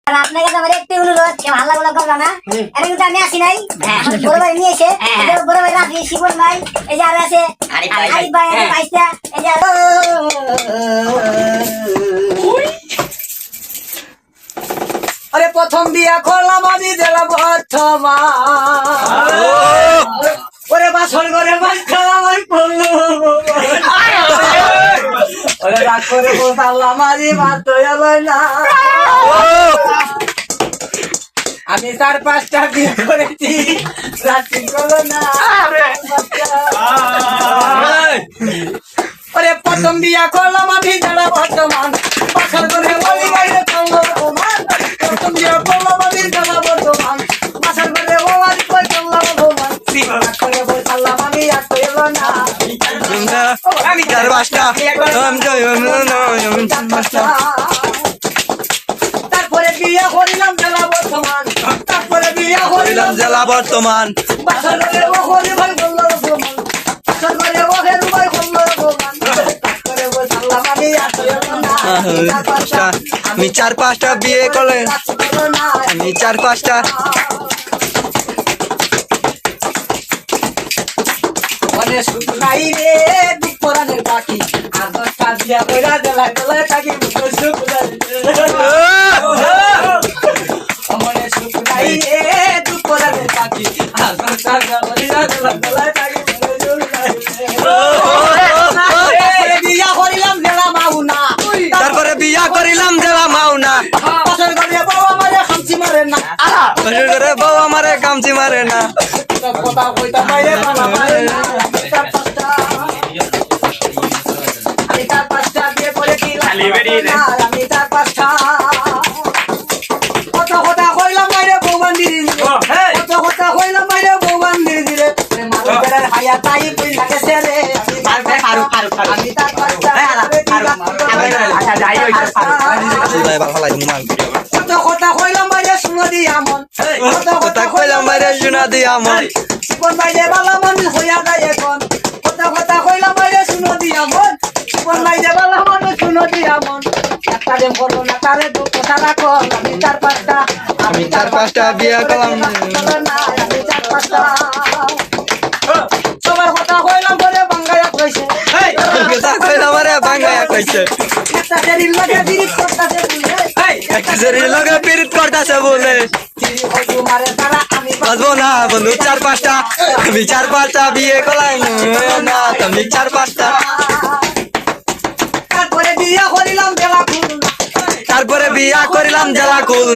আপনার কাছে আমার একটি অনুরোধ, কেউ হাল্লা গোলা করবে না। এটা কিন্তু আমি আসি নাই, আমার বড় ভাই নিয়ে এসে, এই যে বড় ভাই রাফি, শিবন ভাই, এই যে আর আছে আরিফ ভাই, এই যে ভাইস্তা, এই যে আরে প্রথম বিয়া করলাম আমি জেলা বর্তমান, ওরে বাসর করে মাছ খাওয়া আমি পড়লো, ওরে রাগ করে বলতাম আমি ভাত এলো না। আমি 4-5টা বিয়ে করেছি, রাত্রি করলো না। ওরে প্রথম বিয়া করলাম আমি জেলা বর্তমান, বাসর করে বলি বাইরে চললো অপমান। প্রথম বিয়া করলাম আমি জেলা বর্তমান, বাসর করে বলি কই চললো অপমান। রাগ করে বলতাম আমি রাত এলো না। আমি 4-5টা তারপরে বিয়া করিলাম জেলা বর্তমান, তারপরে বিয়া করিলাম জেলা বর্তমান, বাসর করে বলি ভাই বললো অপমান, বাসর করে বলি ভাই বললো অপমান। রাগ করে বলতাম আমি রাত এলো না। আমি 4-5টা বিয়ে করলে, আমি 4-5টা মনে সুখ নাই রে দুঃখ রানের পাখি, আর 10টা বিয়া কইরা জেলা জেলা থাকি মুখে সুখ নাই রে। মনে সুখ নাই রে দুঃখ রানের পাখি, আর 10টা বিয়া কইরা জেলা জেলা থাকি মুখে সুখ নাই রে। বিয়া করিলাম জেলা মাউনা, তারপরে বিয়া করিলাম জেলা মাওনা, বছর করে বাবা মারে খামচি মারে না। বছর করে বউ আমারে কামচি মারে না। কথা কইতা বাইরে বানা মারে না। আমি 4-5টা বিয়ে করেছি, আমি 4-5টা কথা কথা কইলাম বাইরে বউ বান্দির দিলে, কথা কথা কইলাম বাইরে বউ বান্দির দিলে। মারু বেড়ার হায়া তাই কই লাগেছে রে। আমি 4-5টা কথা কথা কইলাম বাইরে শুনো দিয়া মন, কথা কইলাম বাইরে শোনা দিয়া মন, কোন বাইরে বালা মানুষ হইয়া যায় এখন। কথা কথা কইলাম বাইরে শুনো দিয়া মন, কোন বাইরে বালা মানুষ শুনো দিয়া মন। একটা দেম করো না তারে দু কথা রাখো। আমি 4-5টা, আমি 4-5টা বিয়ে করলাম, আমি 4-5টা সবার কথা কইলাম করে বাঙ্গায়া কইছে, কথা কইলাম রে বাঙ্গায়া কইছে, একটা শরীর লাগে বিরিত করতাছে বলে, একটা শরীর লগে পীড়িত করতাছে বলে। তিরি হইতো মারে তারা আমি বাজবো না বন্ধু 4-5টা, আমি 4-5টা বিয়ে করলাম না, তুমি 4-5টা। তারপরে বিয়া করিলাম জেলা খুলনা, তারপরে বিয়া করিলাম জেলা কুল।